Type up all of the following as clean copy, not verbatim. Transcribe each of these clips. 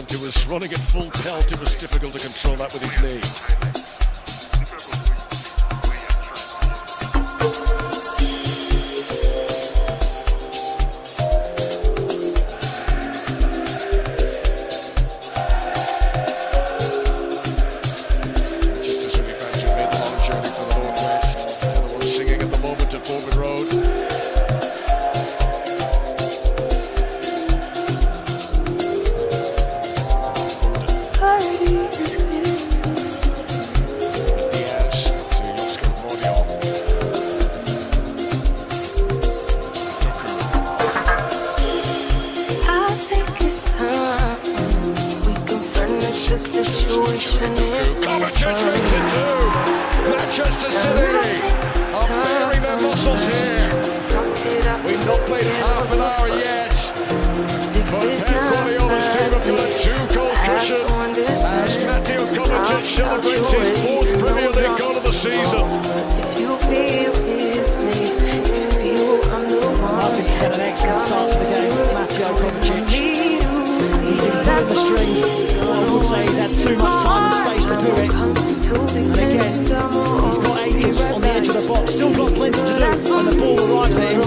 Who was running at full pelt, it was difficult to control that with his knee. Manchester City are bearing their muscles here. We've not played half an hour yet, but Pep Guardiola's team have got a 2-goal cushion as Mateo Kovacic celebrates his 4th Premier League goal of the season. I think he's had an excellent start to the game with Mateo Kovacic. He's been pulling the strings. I would say he's had too much time and space to do it. And again, he's got Akers on the edge of the box. Still got plenty to do when the ball arrives at him.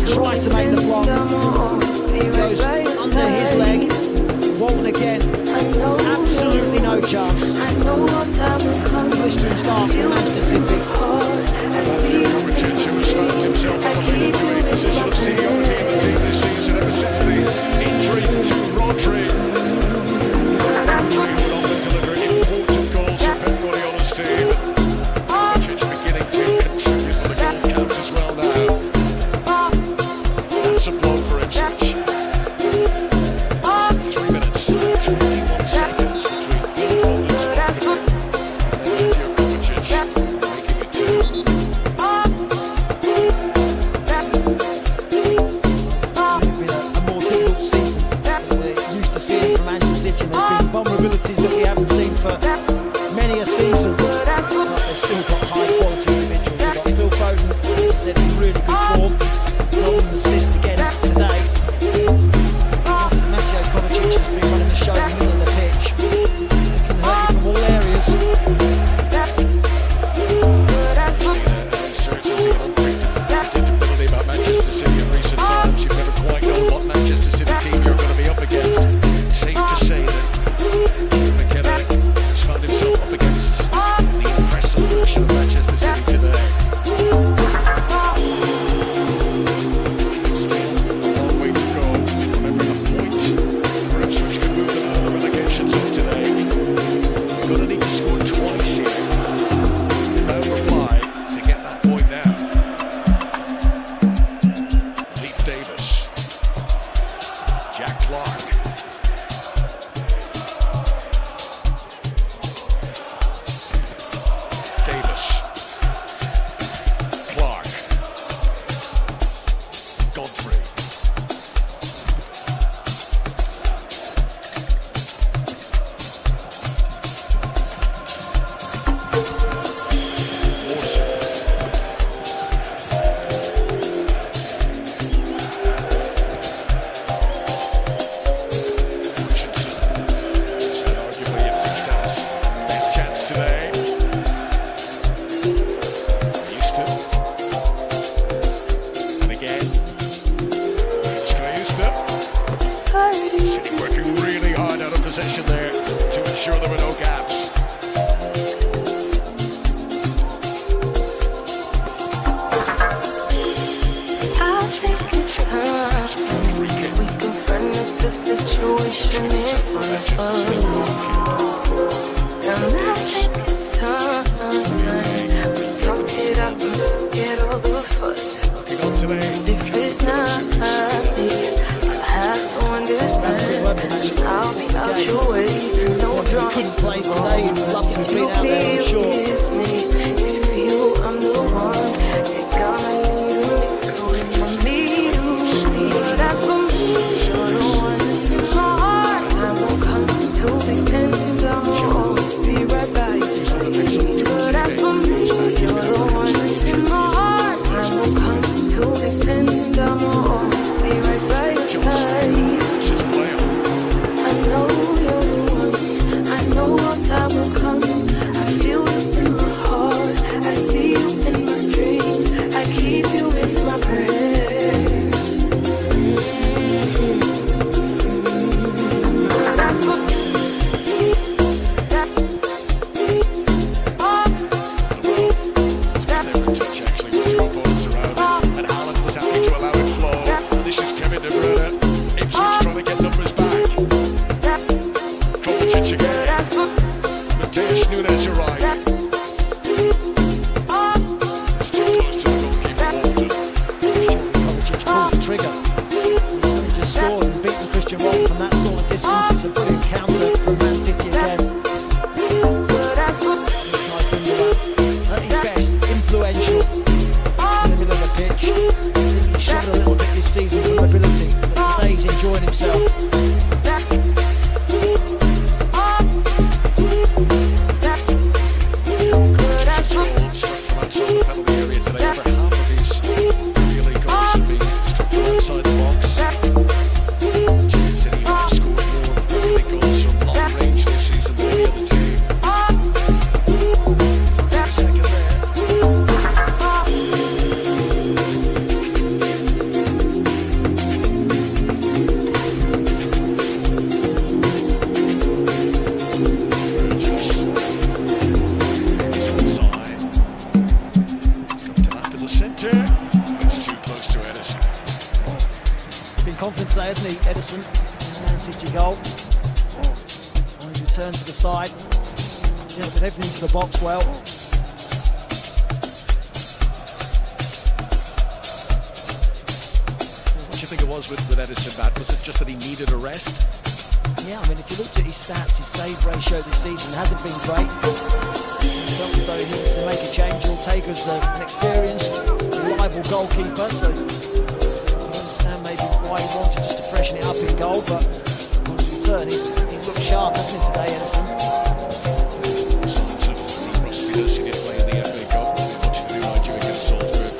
Tries to make the block. Goes under his leg. Walton again. There's absolutely no chance. Blistering start for Manchester City. Kovacic, who has found himself elevated to a position of seniority in the team this season ever since the injury to Rodri. Rodri would often deliver important goals for Pep Guardiola's team. Kovacic beginning to contribute for the goal count as well now. That's a blow for him. 3 minutes, 21 seconds between Phil Foden's Mateo Kovacic making it 2. Vulnerabilities that we haven't seen for many a season, but they've still got high quality individuals. We've got Phil Foden, he said in really good form, got an assist again today. Mateo Kovacic has been running the show in the middle of the pitch. He can hurt you from all areas. Certainly unpredictability about Manchester City in recent times. You've never quite known what Manchester City team you're going to be up against. Safe to say that McKenna has found himself up against the impressive version of Manchester City today. Still a long way to go. Remember the point for Ipswich could move them out of the relegation zone today. We're going to need to score twice here. Over 5 to get that point now. Leif Davis. Jack Clark. Davis. Clark. Godfrey. Possession there to ensure there were no gaps. I think it's time we confront the situation in front of us. And I think it's time we talk it out and forget all the fuss. Looking on today. If it's not me, I have to understand. I'll be out your way. So He couldn't play today, he'd love to have been out there, I'm sure. If you, I'm the one. It gonna need for me to see. But as for me, you're the one in my heart. I won't come until the end. I'll always be right by your side. But as for me, you're the one in my heart. I won't come until the end. I'll always be Mateus Nunes arriving. It's too close to the goalkeeper, Walton. Kovacic pulls the trigger. He's only just scored and beaten Christian Rolfe from that sort of distance. It's a brilliant counter from Man City again. At his best, influential in the middle of the pitch. I think he's shown a little bit this season from ability, but today he's enjoying himself. Confidence there, isn't he, Edison? Man City goal. And he returns to the side. Dealt with everything to the box well. What do you think it was with Edison, Matt? Was it just that he needed a rest? Yeah, I mean, if you looked at his stats, his save ratio this season hasn't been great. He felt as though he needs to make a change. Ortega's an experienced, reliable goalkeeper, so why he wanted just to freshen it up in goal, but on return he's looked sharp, hasn't he, today, Edison? Signs of rustiness. He did play in the FA Cup. Watched the Nigeria against Salzburg.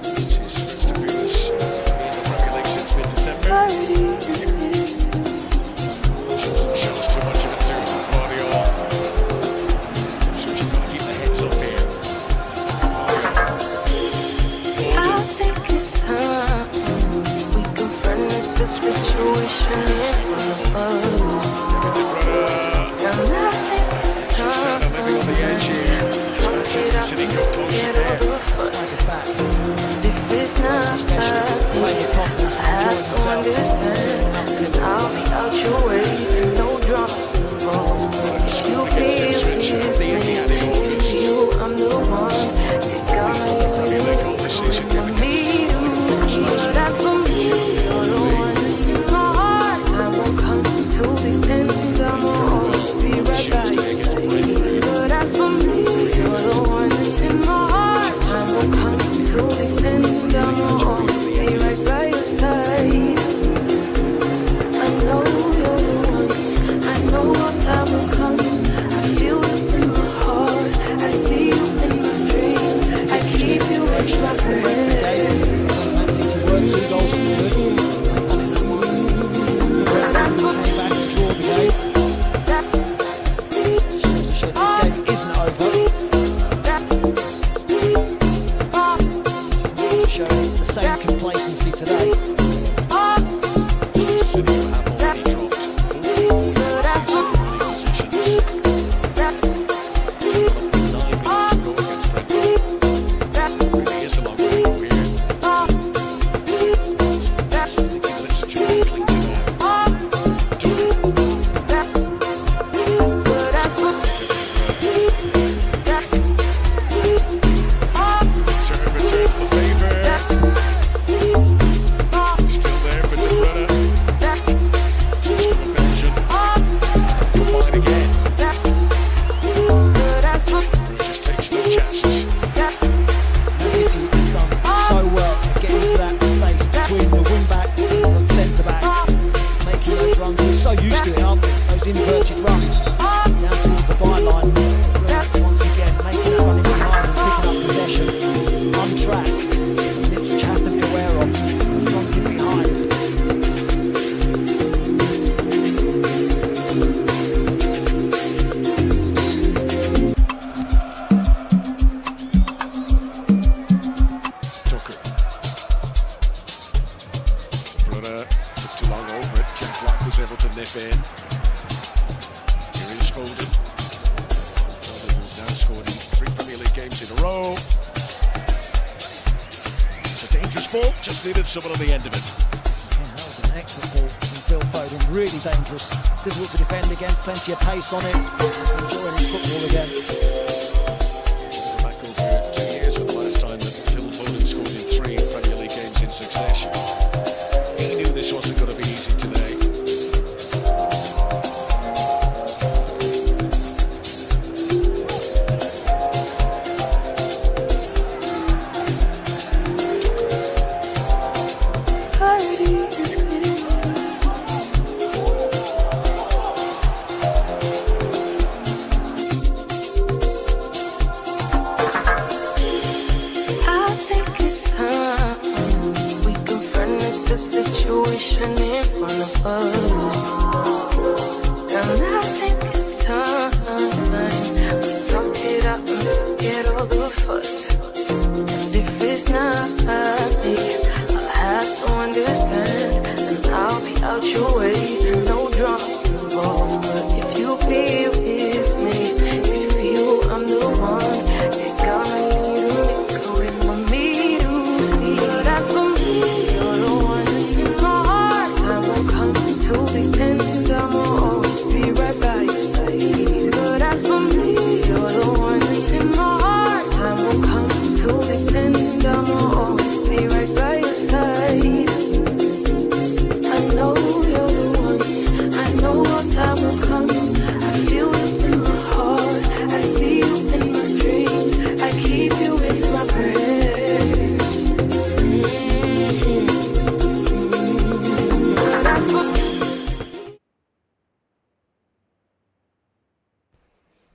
This is his first appearance in the Premier League since mid-December. Shows too much of it to Guardiola. So she's got to keep the heads up here. I think it's time we confronted the situation in front of us. And I think it's time to get over the fuss. If it's not time, I have to understand. I'll be out your way, no drama involved. If you feel it's me, it's you, I'm the one. You got me for me to see, but that's for me. You're the one in my heart. I won't come till the end. I'm always be right by your side. But that's for me. You're the one in my heart. I won't come till the end. I'm always be right by your side. I know you're the one. I know what time will come. I feel it in my heart. I see you in my dreams. I keep you in my brain. Man City were 2 goals from good. Came back to draw the game. Shows this game isn't over. To show the same complacency today. Just needed someone on the end of it. Yeah, that was an excellent ball from Phil Foden. Really dangerous. Difficult to defend against. Plenty of pace on it. Enjoying his football.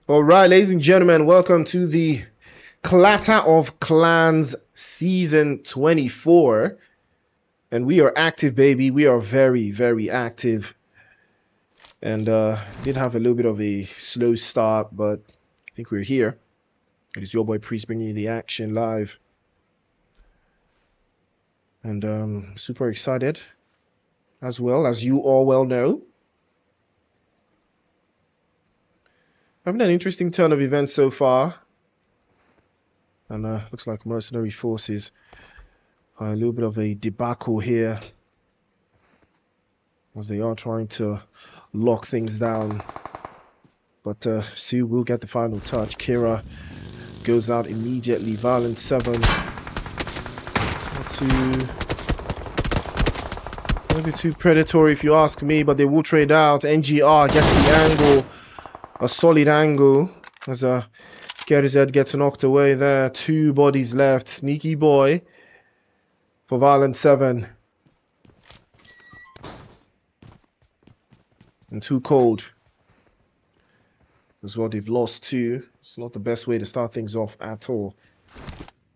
All right, ladies and gentlemen, welcome to the Clatter of Clans Season 24. And we are active, baby. We are very, very active. And did have a little bit of a slow start, but I think we're here. It is your boy Priest bringing you the action live. And super excited, as well, as you all well know. Having an interesting turn of events so far. And looks like Mercenary Forces are a little bit of a debacle here, as they are trying to lock things down. But Sue will get the final touch. Kira goes out immediately. Violent 7. Maybe too predatory if you ask me, but they will trade out. NGR gets the angle. A solid angle as Gerized gets knocked away there. 2 bodies left. Sneaky boy for Violent 7. And too cold as well. They've lost 2. It's not the best way to start things off at all.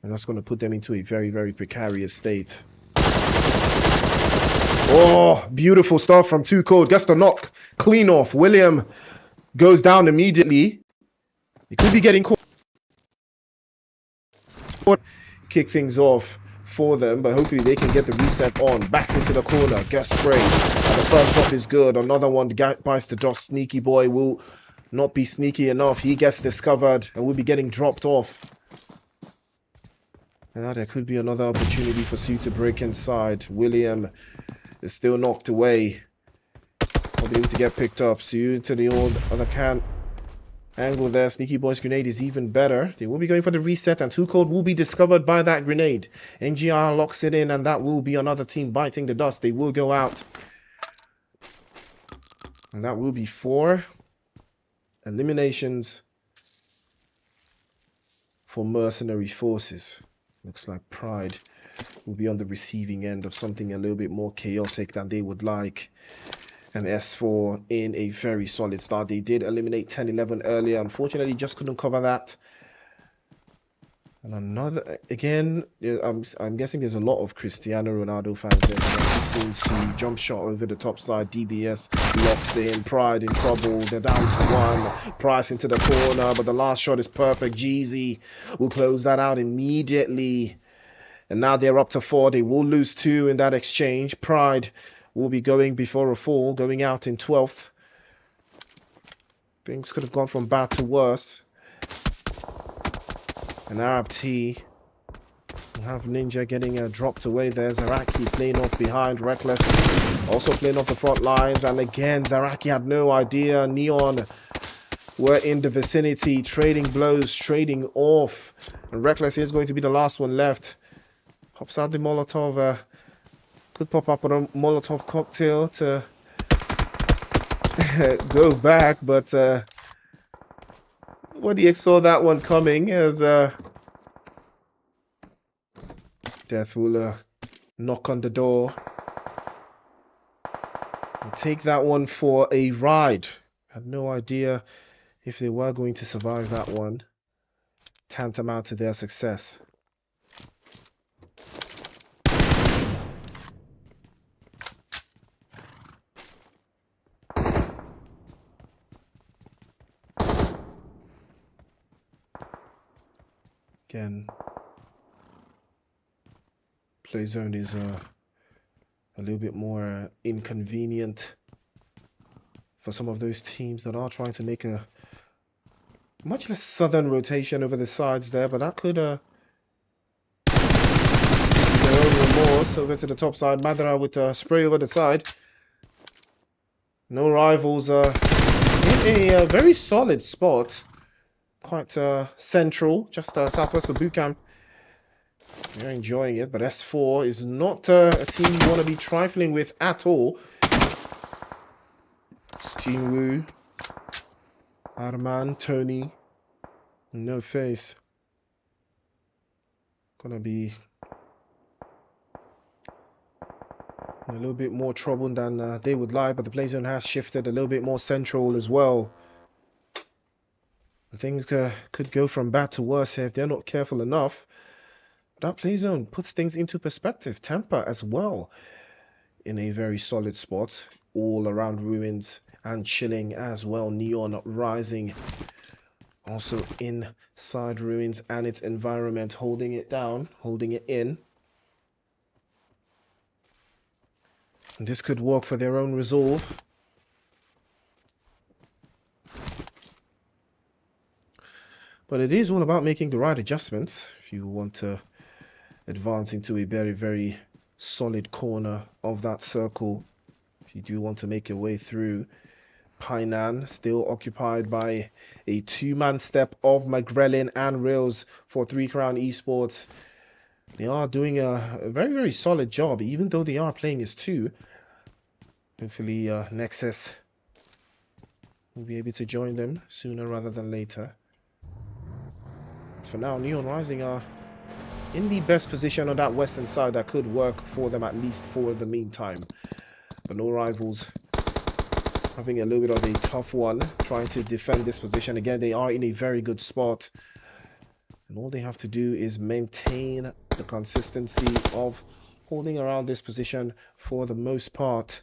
And that's going to put them into a very, very precarious state. Oh, beautiful stuff from Too Cold. Gets the knock. Clean off. William goes down immediately. He could be getting caught. Kick things off for them, but hopefully they can get the reset on. Backs into the corner. Gets sprayed. And the first drop is good. Another one bites the dust. Sneaky boy will not be sneaky enough. He gets discovered and will be getting dropped off. And now there could be another opportunity for Sue to break inside. William is still knocked away. Will be able to get picked up. Sue to the other angle there. Sneaky boy's grenade is even better. They will be going for the reset, and Too Cold will be discovered by that grenade. NGR locks it in, and that will be another team biting the dust. They will go out, and that will be 4 eliminations for Mercenary Forces. Looks like Pride will be on the receiving end of something a little bit more chaotic than they would like. And S4 in a very solid start. They did eliminate 10-11 earlier. Unfortunately, just couldn't cover that. And another, again, I'm guessing there's a lot of Cristiano Ronaldo fans there. I've seen Sue jump shot over the top side. DBS locks in. Pride in trouble. They're down to 1. Price into the corner, but the last shot is perfect. Jeezy will close that out immediately. And now they're up to 4. They will lose 2 in that exchange. Pride will be going before a fall, going out in 12th. Things could have gone from bad to worse. And ARABT will have Ninja getting dropped away there. Zaraki playing off behind. Reckless also playing off the front lines. And again, Zaraki had no idea. Neon were in the vicinity, trading blows, trading off. And Reckless is going to be the last one left. Pops out the Molotov. Could pop up on a Molotov cocktail to go back, but Wadiek saw that one coming as Death will knock on the door and take that one for a ride. Had no idea if they were going to survive that one. Tantamount to their success. Again, play zone is a little bit more inconvenient for some of those teams that are trying to make a much less southern rotation over the sides there, but that could their own remorse. Over to the top side. Madara with spray over the side. No rivals in a very solid spot. Quite central, just southwest of boot camp. They're enjoying it, but S4 is not a team you want to be trifling with at all. Jinwoo, Arman, Tony, no face. Gonna be a little bit more trouble than they would like, but the play zone has shifted a little bit more central as well. Things could go from bad to worse here if they're not careful enough. That play zone puts things into perspective. Tampa as well in a very solid spot, all around ruins and chilling as well. Neon rising also inside ruins and its environment, holding it down, holding it in. And this could work for their own resolve. But it is all about making the right adjustments if you want to advance into a very, very solid corner of that circle. If you do want to make your way through, Painan still occupied by a two-man step of McGrellin and Rails for 3 Crown Esports. They are doing a very, very solid job, even though they are playing as 2. Hopefully Nexus will be able to join them sooner rather than later. For now, Neon Rising are in the best position on that western side that could work for them, at least for the meantime. But no rivals having a little bit of a tough one trying to defend this position. Again, they are in a very good spot, and all they have to do is maintain the consistency of holding around this position for the most part.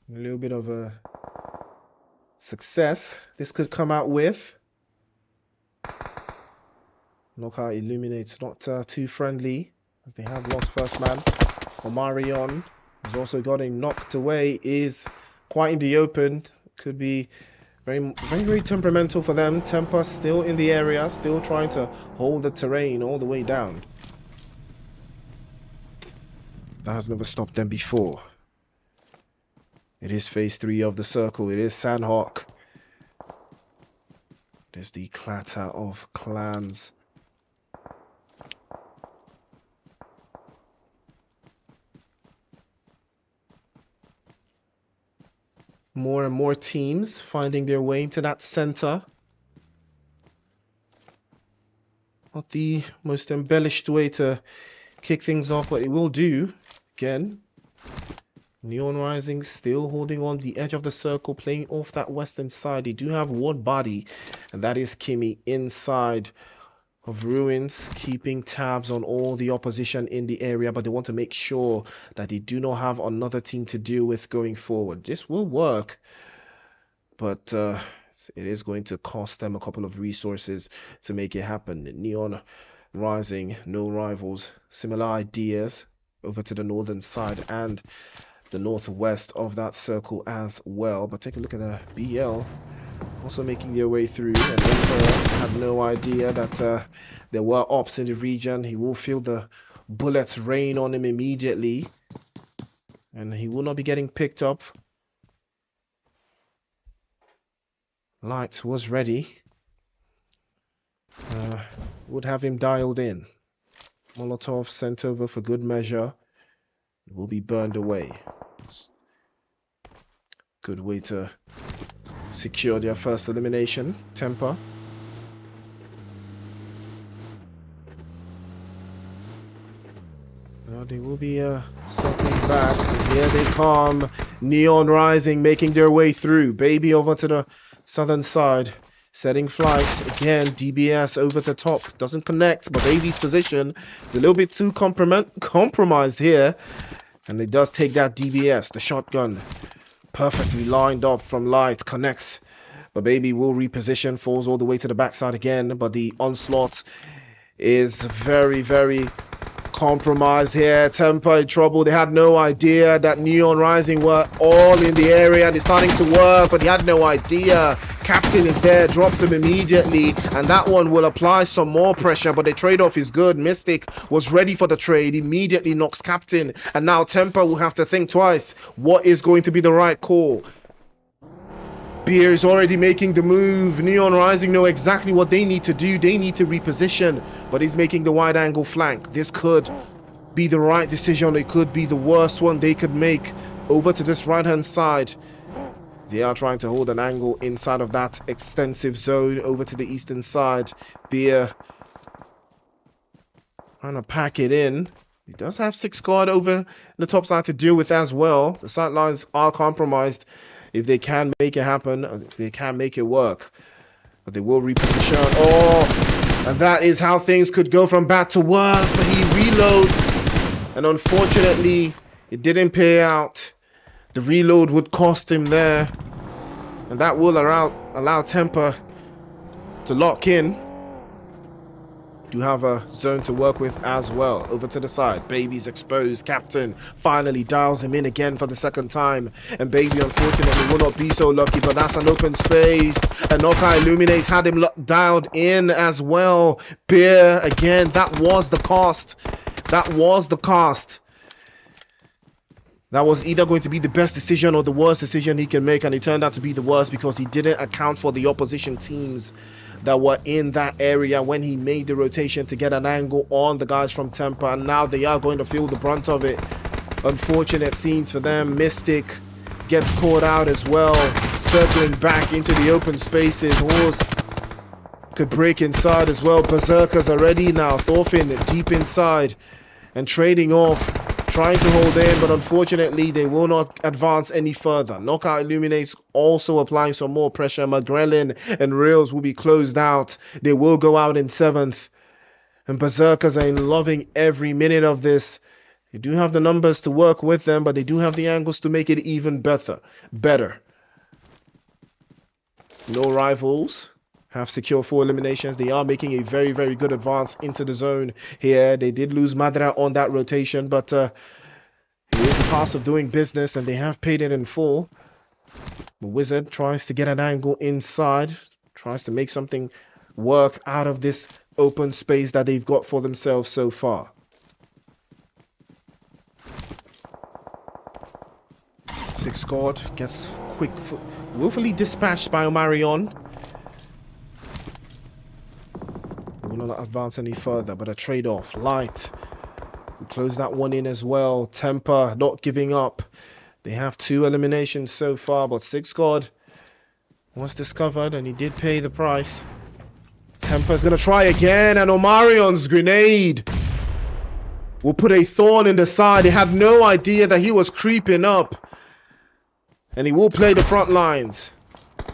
A little bit of a success this could come out with. Knockout Illuminates not too friendly, as they have lost first man. Omarion, who's also gotten knocked away, is quite in the open. Could be very, very, very temperamental for them. Temper still in the area, still trying to hold the terrain all the way down. That has never stopped them before. It is phase 3 of the circle. It is Sandhawk. It is the clatter of clans. More and more teams finding their way into that center. Not the most embellished way to kick things off, but it will do. Again, Neon Rising still holding on the edge of the circle, playing off that western side. They do have one body, and that is Kimmy inside of ruins, keeping tabs on all the opposition in the area, but they want to make sure that they do not have another team to deal with going forward. This will work, but it is going to cost them a couple of resources to make it happen. Neon Rising, no rivals, similar ideas over to the northern side and the northwest of that circle as well. But take a look at the BL also making their way through, and Emperor had no idea that there were ops in the region. He will feel the bullets rain on him immediately, and he will not be getting picked up. Light was ready. Would have him dialed in. Molotov sent over for good measure. It will be burned away. Good way to secure their first elimination. Temper. Now they will be circling back. And here they come. Neon Rising making their way through. Baby over to the southern side. Setting flight. Again, DBS over the top. Doesn't connect, but Baby's position is a little bit too compromised here. And it does take that DBS, the shotgun. Perfectly lined up from Light. Connects. But Baby will reposition. Falls all the way to the backside again. But the onslaught is very, very compromised here. Temper in trouble. They had no idea that Neon Rising were all in the area. They're starting to work, but they had no idea. Captain is there, drops him immediately, and that one will apply some more pressure, but the trade-off is good. Mystic was ready for the trade, immediately knocks Captain, and now Temper will have to think twice. What is going to be the right call? Beer is already making the move. Neon Rising know exactly what they need to do. They need to reposition, but he's making the wide angle flank. This could be the right decision. It could be the worst one they could make. Over to this right hand side. They are trying to hold an angle inside of that extensive zone. Over to the eastern side. Beer Trying to pack it in. He does have 6 guard over the top side to deal with as well. The sidelines are compromised if they can make it happen, if they can make it work. But they will reposition. Oh, and that is how things could go from bad to worse. But he reloads. And unfortunately, it didn't pay out. The reload would cost him there. And that will allow Temper to lock in. Do have a zone to work with as well. Over to the side. Baby's exposed. Captain finally dials him in again for the second time. And Baby unfortunately will not be so lucky, but that's an open space. And Knockout Illuminates had him dialed in as well. Beer again. That was the cost. That was the cost. That was either going to be the best decision or the worst decision he can make, and it turned out to be the worst because he didn't account for the opposition teams that were in that area when he made the rotation to get an angle on the guys from Temper, and now they are going to feel the brunt of it. Unfortunate scenes for them. Mystic gets caught out as well, circling back into the open spaces. Horse could break inside as well. Berserkers are ready now. Thorfinn deep inside and trading off, trying to hold in, but unfortunately they will not advance any further. Knockout Illuminates also applying some more pressure. Magrelin and Rails will be closed out. They will go out in 7th. And Berserkers are loving every minute of this. They do have the numbers to work with them, but they do have the angles to make it even better. No rivals have secured 4 eliminations. They are making a very, very good advance into the zone here. They did lose Madra on that rotation, but it is the cost of doing business, and they have paid it in full. The Wizard tries to get an angle inside, tries to make something work out of this open space that they've got for themselves so far. Six scored, gets willfully dispatched by Omarion. Will not advance any further, but a trade-off. Light, we close that one in as well. Temper not giving up. They have 2 eliminations so far, but 6 guard was discovered and he did pay the price. Temper's gonna try again, and Omarion's grenade will put a thorn in the side. He had no idea that he was creeping up, and he will play the front lines.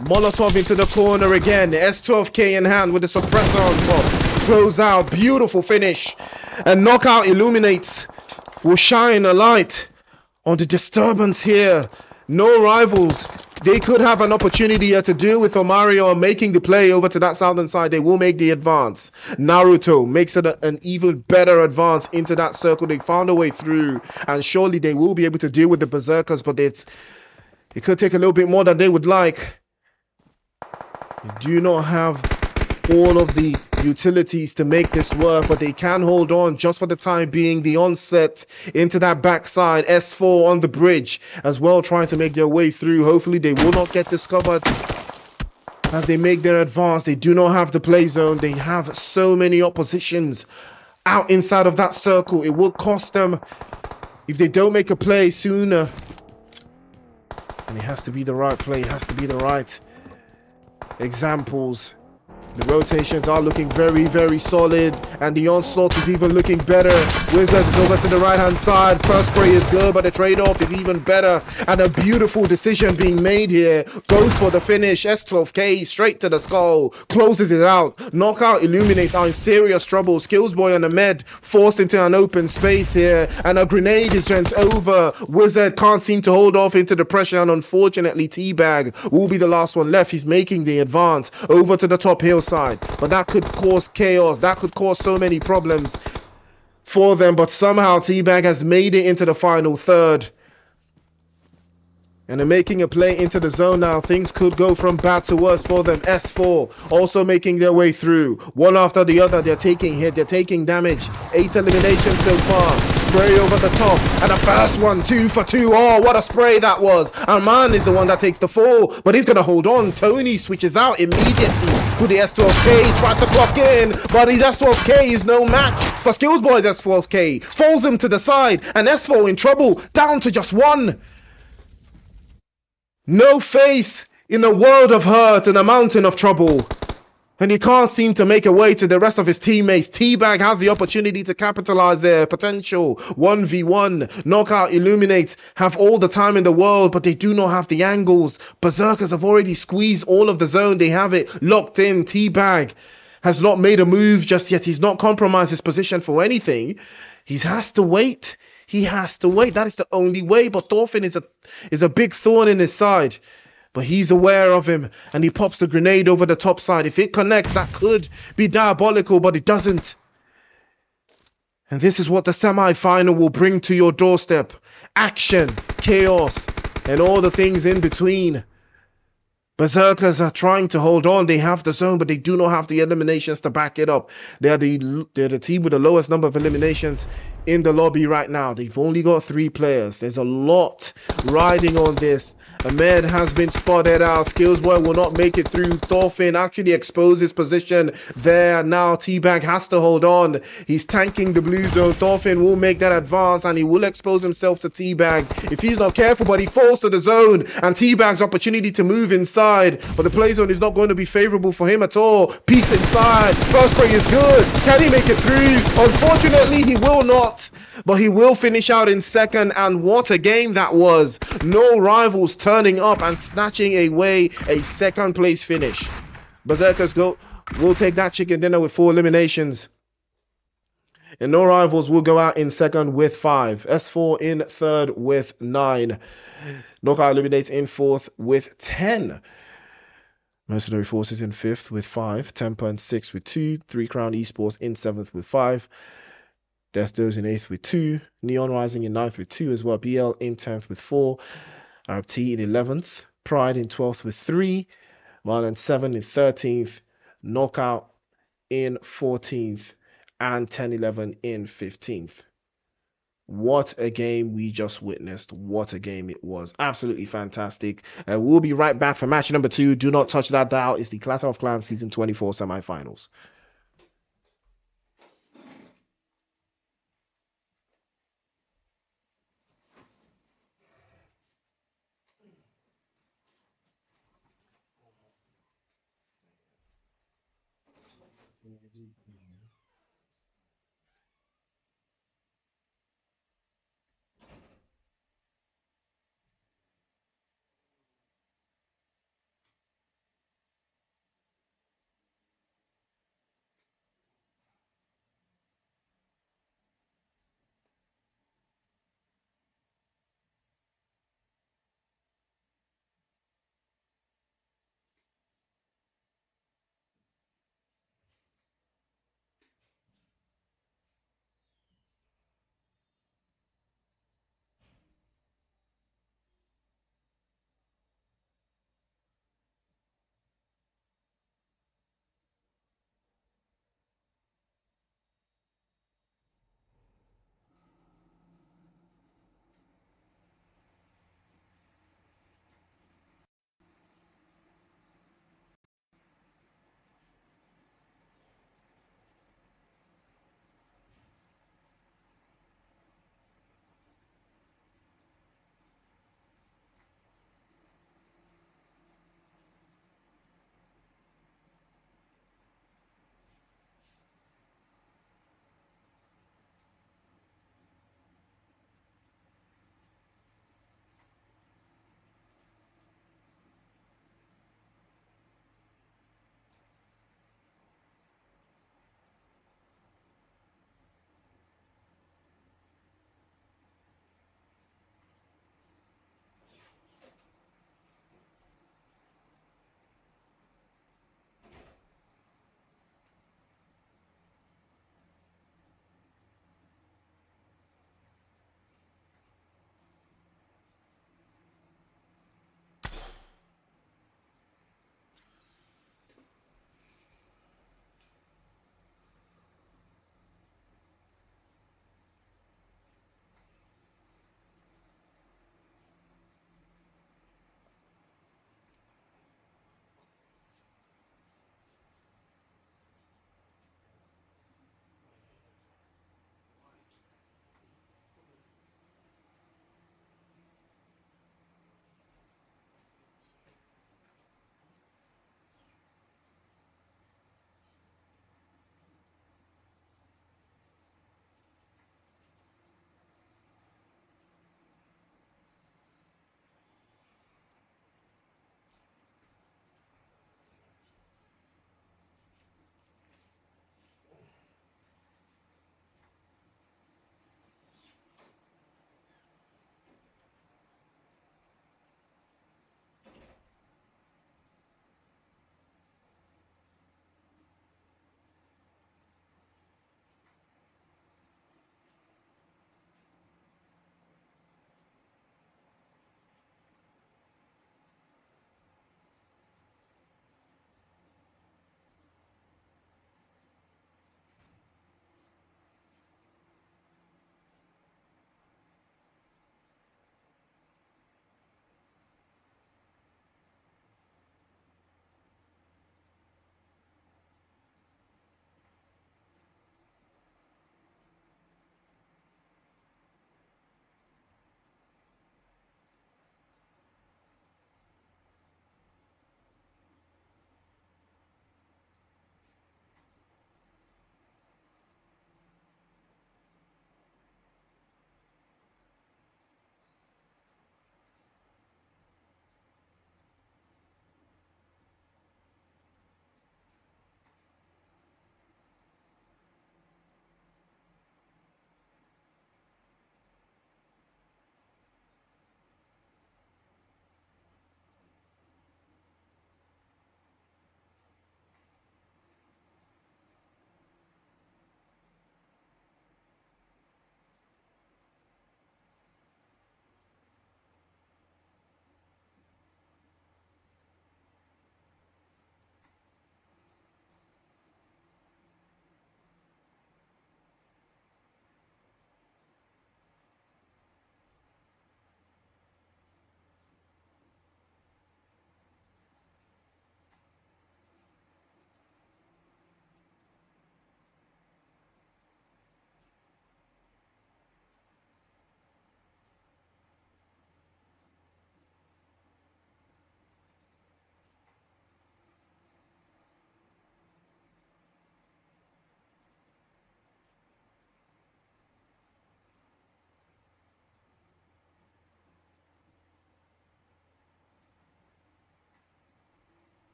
Molotov into the corner again. The S12K in hand with the suppressor on top. Close out. Beautiful finish. And Knockout Illuminates will shine a light on the disturbance here. No rivals. They could have an opportunity here to deal with Omario making the play over to that southern side. They will make the advance. Naruto makes it an even better advance into that circle. They found a way through, and surely they will be able to deal with the Berserkers, but it could take a little bit more than they would like. They do not have all of the utilities to make this work, but they can hold on just for the time being. The onset into that backside. S4 on the bridge as well, trying to make their way through. Hopefully they will not get discovered as they make their advance. They do not have the play zone. They have so many oppositions out inside of that circle. It will cost them if they don't make a play sooner. And it has to be the right play. It has to be the right examples. The rotations are looking very, very solid, and the onslaught is even looking better. Wizard is over to the right-hand side. First spray is good, but the trade-off is even better, and a beautiful decision being made here. Goes for the finish. S12K straight to the skull, closes it out. Knockout Illuminates are in serious trouble. Skillsboy and Ahmed forced into an open space here, and a grenade is sent over. Wizard can't seem to hold off into the pressure, and unfortunately Teabag will be the last one left. He's making the advance over to the top hill side, but that could cause chaos. That could cause so many problems for them, but somehow Teabag has made it into the final third, and they're making a play into the zone now. Things could go from bad to worse for them. S4 also making their way through. One after the other, they're taking hit, they're taking damage. 8 eliminations so far. Spray over the top, and the first one, 2 for 2. Oh, what a spray that was. Arman is the one that takes the fall, but he's gonna hold on. Tony switches out immediately to the S12K, tries to clock in, but his S12K is no match for Skillsboy's S12K. Falls him to the side, and S4 in trouble, down to just 1. No faith in a world of hurt and a mountain of trouble. And he can't seem to make a way to the rest of his teammates. Teabag has the opportunity to capitalize their potential. 1v1. Knockout Illuminates have all the time in the world, but they do not have the angles. Berserkers have already squeezed all of the zone. They have it locked in. Teabag has not made a move just yet. He's not compromised his position for anything. He has to wait. He has to wait. That is the only way. But Thorfinn is a big thorn in his side. But he's aware of him, and he pops the grenade over the top side. If it connects, that could be diabolical, but it doesn't. And this is what the semi-final will bring to your doorstep. Action, chaos, and all the things in between. Berserkers are trying to hold on. They have the zone, but they do not have the eliminations to back it up. They're the team with the lowest number of eliminations in the lobby right now. They've only got 3 players. There's a lot riding on this. Ahmed has been spotted out. Skillsboy will not make it through. Thorfinn actually exposed his position there. Now Teabag has to hold on. He's tanking the blue zone. Thorfinn will make that advance, and he will expose himself to Teabag if he's not careful, but he falls to the zone, and Teabag's opportunity to move inside, but the play zone is not going to be favorable for him at all. Peace inside. First spray is good. Can he make it through? Unfortunately, he will not, but he will finish out in second, and what a game that was. No rivals turning up and snatching away a second place finish. Berserkers will take that chicken dinner with 4 eliminations. And no rivals will go out in second with 5. S4 in third with 9. Knockout Illuminates in fourth with 10. Mercenary Forces in 5th with 5. Temper in 6th with 2. 3 Crown Esports in 7th with 5. Death Doze in 8th with 2. Neon Rising in 9th with 2 as well. BL in 10th with 4. ARABT in 11th. Pride in 12th with 3. Violence 7 in 13th. Knockout in 14th. And 10-11 in 15th. What a game we just witnessed. What a game it was. Absolutely fantastic. We'll be right back for match number 2. Do not touch that dial. It's the Clatter of Clans Season 24 semi-finals.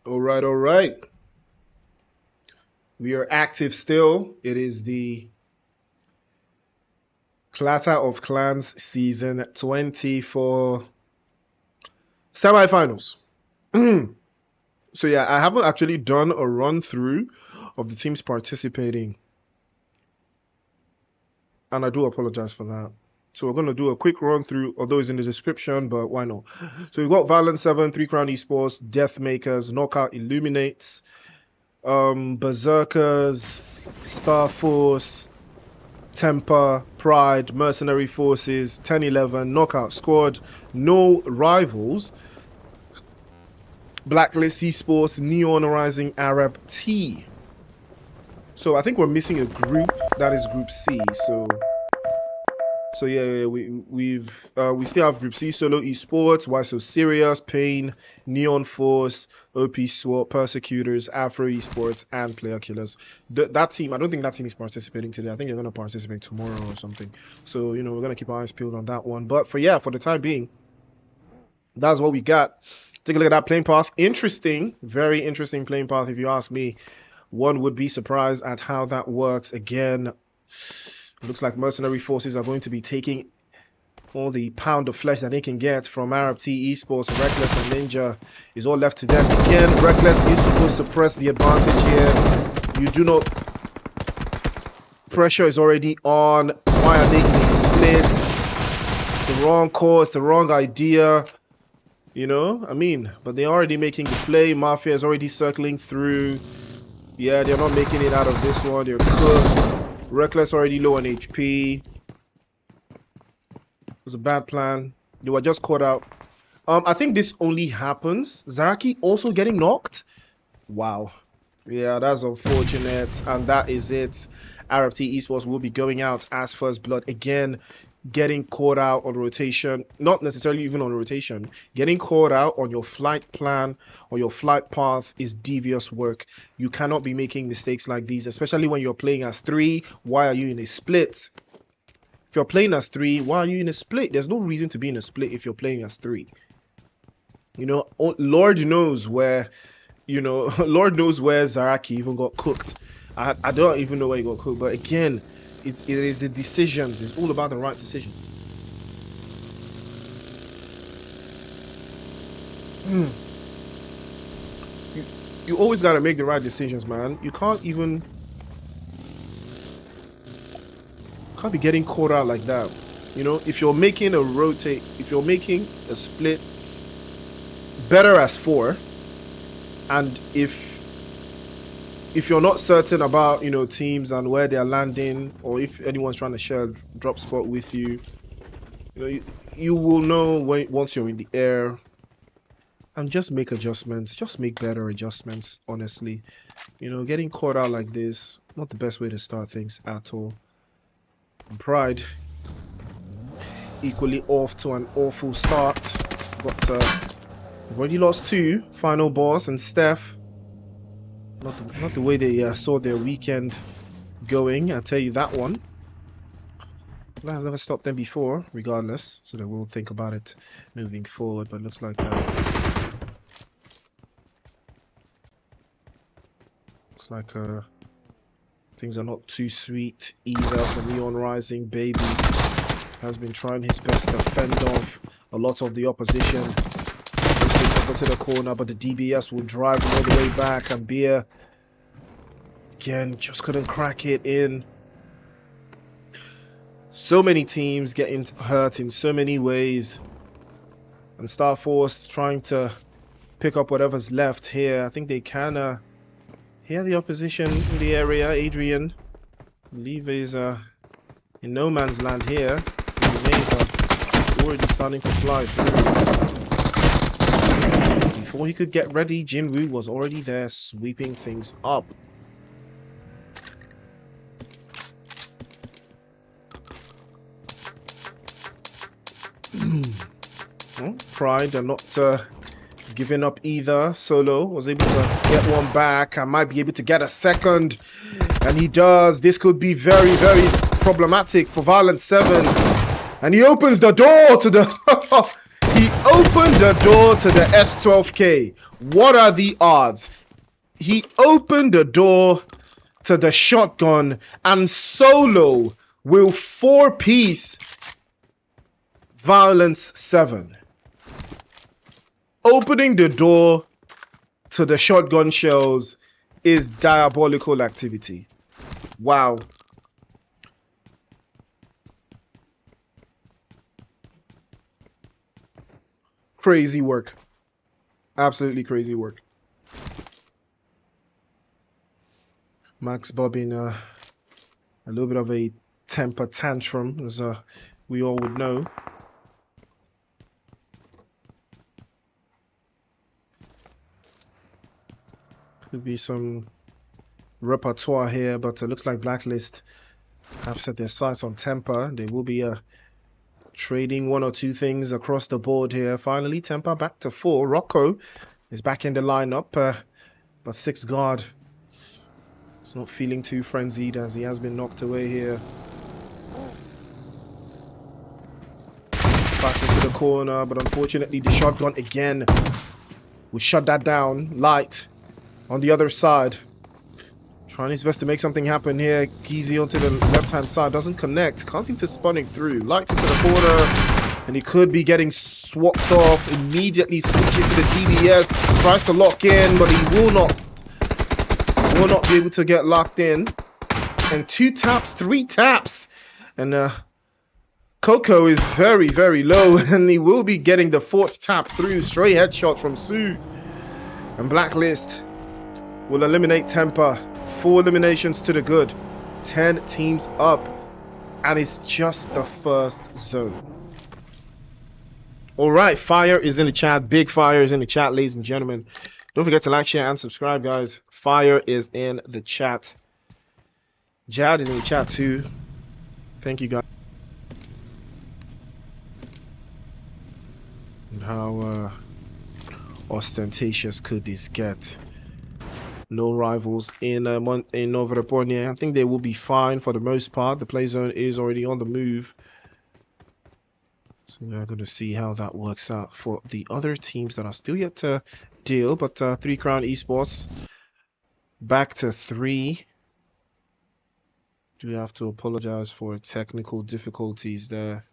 All right. We are active still. It is the Clatter of Clans Season 24 semi-finals. So yeah, I haven't actually done a run through of the teams participating, and I do apologize for that. So we're going to do a quick run through, although it's in the description, but why not? So we've got VAWULANCE 7, 3 Crown Esports, deathmx, OUT ILLUMINATES, BERSERKERS, STARFORCE, Temper, Pride, Mercenary Forces, 10-11, Knockout Squad, No Rivals, Blacklist Esports, Neon Rising, ARABT. So I think we're missing a group. That is Group C. So yeah, we still have Group C: Solo Esports, SO Serious, Pain, Neon Force, OP SWAT, Persecutors, Afro Esports, and Player Killers. That team, I don't think that team is participating today. I think they're going to participate tomorrow or something. So we're going to keep our eyes peeled on that one. But for the time being, that's what we got. Take a look at that playing path. Interesting, very interesting playing path, if you ask me. One would be surprised at how that works. Again, it looks like Mercenary Forces are going to be taking all the pound of flesh that they can get from ARABT Esports. Reckless and Ninja is all left to them. Again, Reckless is supposed to press the advantage here. You do not... Pressure is already on. Why are they getting split? It's the wrong call. It's the wrong idea. You know, I mean, but they're already making the play. Mafia is already circling through. Yeah, they're not making it out of this one. They're cooked. Reckless already low on HP. It was a bad plan. They were just caught out. I think this only happens. Zaraki also getting knocked. Wow. Yeah, that's unfortunate. And that is it. ARABT Esports will be going out as First Blood again. Getting caught out on rotation, not necessarily even on rotation, getting caught out on your flight plan or your flight path is devious work. You cannot be making mistakes like these, especially when you're playing as 3. Why are you in a split? If you're playing as 3, why are you in a split? There's no reason to be in a split if you're playing as 3. You know, Lord knows where, Lord knows where Zaraki even got cooked. I don't even know where he got cooked, but again, it is the decisions. It's all about the right decisions. You always got to make the right decisions, man. You can't be getting caught out like that. You know, if you're making a split, better as 4. And if you're not certain about, teams and where they're landing, or if anyone's trying to share a drop spot with you, you will know once you're in the air. And just make adjustments. Just make better adjustments, honestly. Getting caught out like this, not the best way to start things at all. And Pride, equally off to an awful start. But we've already lost 2. Final boss and Steph. Not the way they saw their weekend going, I'll tell you that one. That has never stopped them before, regardless. So they will think about it moving forward. But it looks like things are not too sweet either for Neon Rising. Baby has been trying his best to fend off a lot of the opposition. To the corner, but the DBS will drive him all the way back, and Beer again just couldn't crack it in. So many teams getting hurt in so many ways, and STARFORCE trying to pick up whatever's left here. I think they can hear the opposition in the area. Adrian, I believe, is in no man's land here. The names are already starting to fly through. Before he could get ready, Jinwoo was already there sweeping things up. Well, Pride are not giving up either. Solo was able to get one back and might be able to get a second. And he does. This could be very, very problematic for VAWULANCE 7. And he opens the door to the... opened the door to the S12K. What are the odds? He opened the door to the shotgun and solo will 4-piece Violence 7. Opening the door to the shotgun shells is diabolical activity. Wow. Crazy work. Absolutely crazy work. Max bobbing a little bit of a temper tantrum, as we all would know. Could be some repertoire here, but it looks like Blacklist have set their sights on temper. They will be trading one or two things across the board here. Finally, temper back to 4. Rocco is back in the lineup, but 6 guard is not feeling too frenzied as he has been knocked away here. Passes to the corner, but unfortunately the shotgun again will shut that down. Light on the other side, trying his best to make something happen here. Geezy onto the left hand side, doesn't connect, can't seem to spinning through. Light into the corner, and he could be getting swapped off. Immediately switches to the DBS, tries to lock in, but he will not be able to get locked in. And 2 taps, 3 taps, and Coco is very, very low, and he will be getting the 4th tap through. Straight headshot from Sue, and Blacklist will eliminate temper. 4 eliminations to the good. 10 teams up, and it's just the first zone. All right, fire is in the chat. Big fire is in the chat, ladies and gentlemen. Don't forget to like, share, and subscribe, guys. Fire is in the chat. Jad is in the chat too. Thank you, guys. And how ostentatious could this get? No rivals in Nova Reponia. I think they will be fine for the most part. The play zone is already on the move, so we're going to see how that works out for the other teams that are still yet to deal. But 3 Crown Esports back to 3. Do have to apologize for technical difficulties there.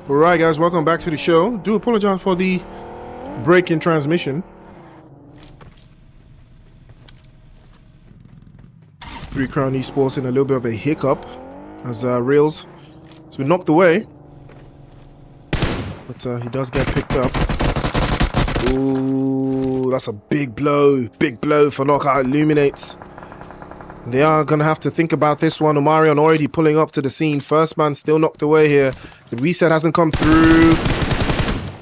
Alright guys, welcome back to the show. Do apologize for the break in transmission. 3 Crown Esports in a little bit of a hiccup as Rails has been knocked away, but he does get picked up. Ooh, that's a big blow for Knockout Illuminates. They are going to have to think about this one. Omarion already pulling up to the scene. First man still knocked away here. The reset hasn't come through.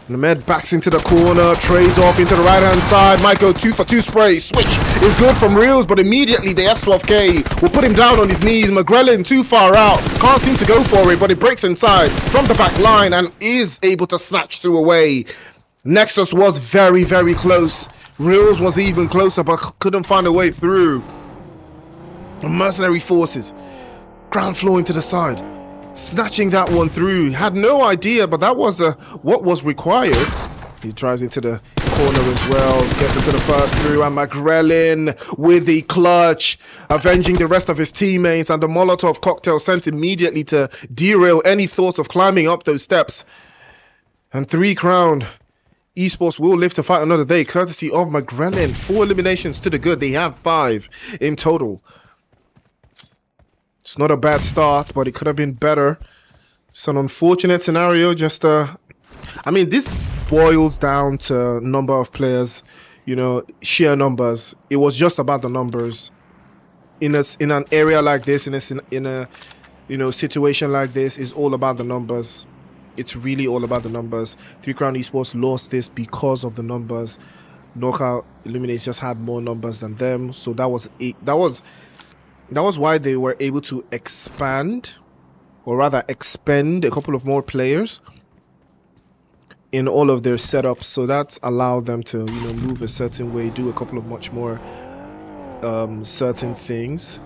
Named backs into the corner, trades off into the right hand side. Might go 2 for 2 spray. Switch is good from Reels, but immediately the S12K will put him down on his knees. McGrellin too far out, can't seem to go for it, but it breaks inside from the back line and is able to snatch 2 away. Nexus was very, very close. Reels was even closer, but couldn't find a way through. The Mercenary Forces, ground floor into the side. snatching that one through. Had no idea, but that was what was required. He tries into the corner as well, gets into the first through, and McGrellin with the clutch, avenging the rest of his teammates, and the Molotov cocktail sent immediately to derail any thoughts of climbing up those steps. And 3 crown. Esports will live to fight another day, courtesy of McGrellin. 4 eliminations to the good. They have 5 in total. It's not a bad start, but it could have been better. It's an unfortunate scenario. I mean, this boils down to number of players, you know, sheer numbers. It was just about the numbers. In an area like this, in a you know, situation like this, is all about the numbers. It's really all about the numbers. 3 Crown Esports lost this because of the numbers. Knockout Illuminates just had more numbers than them, so that was why they were able to expand, or rather expend, a couple of more players in all of their setups. So that's allowed them to, you know, move a certain way, do a couple of much more certain things.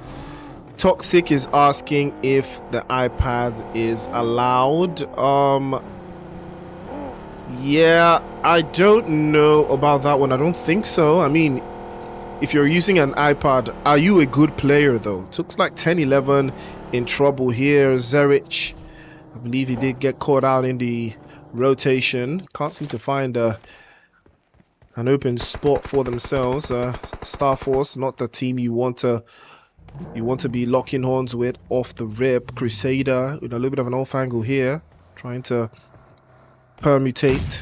Toxic is asking if the iPad is allowed. Yeah, I don't know about that one. I don't think so. I mean, if you're using an iPad, are you a good player though? It looks like 10-11 in trouble here. Zerich, I believe he did get caught out in the rotation. Can't seem to find an open spot for themselves. STARFORCE, not the team you want to be locking horns with off the rip. Crusader with a little bit of an off angle here, trying to permutate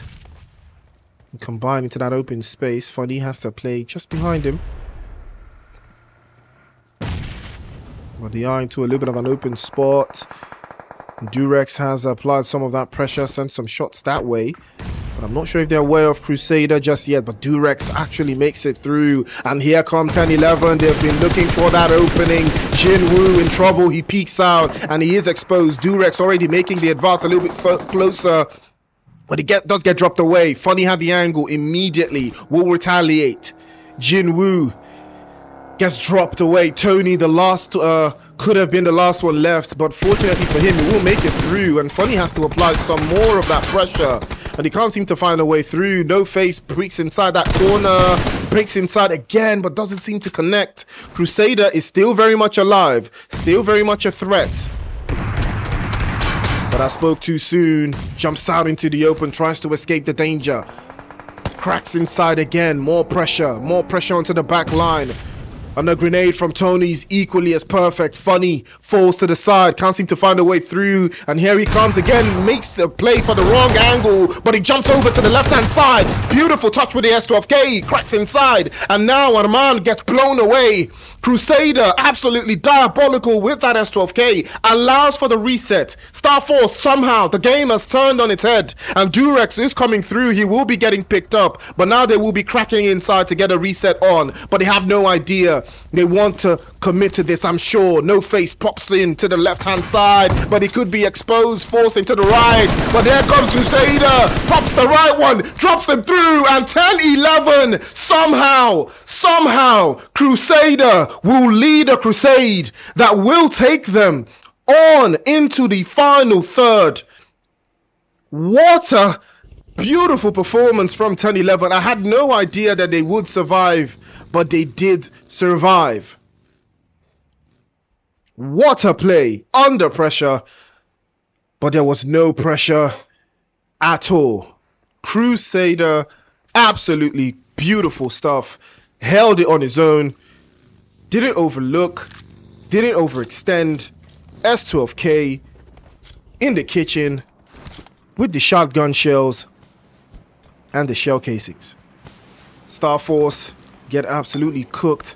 and combine into that open space. Funny has to play just behind him, but the eye into a little bit of an open spot. Durex has applied some of that pressure, sent some shots that way, but I'm not sure if they're aware of Crusader just yet. But Durex actually makes it through, and here come 10-11. They've been looking for that opening. Jinwoo in trouble. He peeks out and he is exposed. Durex already making the advance a little bit closer, but it does get dropped away. Funny had the angle immediately. Will retaliate. Jinwoo gets dropped away. Tony, the last could have been the last one left, but fortunately for him, he will make it through, and Funny has to apply some more of that pressure, and he can't seem to find a way through. No Face breaks inside that corner, breaks inside again, but doesn't seem to connect. Crusader is still very much alive, still very much a threat, but I spoke too soon. Jumps out into the open, tries to escape the danger, cracks inside again. More pressure onto the back line. And a grenade from Tony is equally as perfect. Funny falls to the side, can't seem to find a way through, and here he comes again, makes the play for the wrong angle, but he jumps over to the left hand side. Beautiful touch with the S12K, cracks inside, and now Armand gets blown away. Crusader, absolutely diabolical with that S12K, allows for the reset. STARFORCE, somehow the game has turned on its head, and Durex is coming through. He will be getting picked up, but now they will be cracking inside to get a reset on, but they have no idea. They want to commit to this, I'm sure. No Face pops in to the left hand side, but he could be exposed, forcing to the right, but there comes Crusader, pops the right one, drops him through, and 10-11, somehow Crusader will lead a crusade that will take them on into the final third. What a beautiful performance from 10-11. I had no idea that they would survive, but they did survive. What a play under pressure, but there was no pressure at all. Crusader, absolutely beautiful stuff. Held it on his own, didn't overlook, didn't overextend. S12K in the kitchen with the shotgun shells and the shell casings. STARFORCE get absolutely cooked.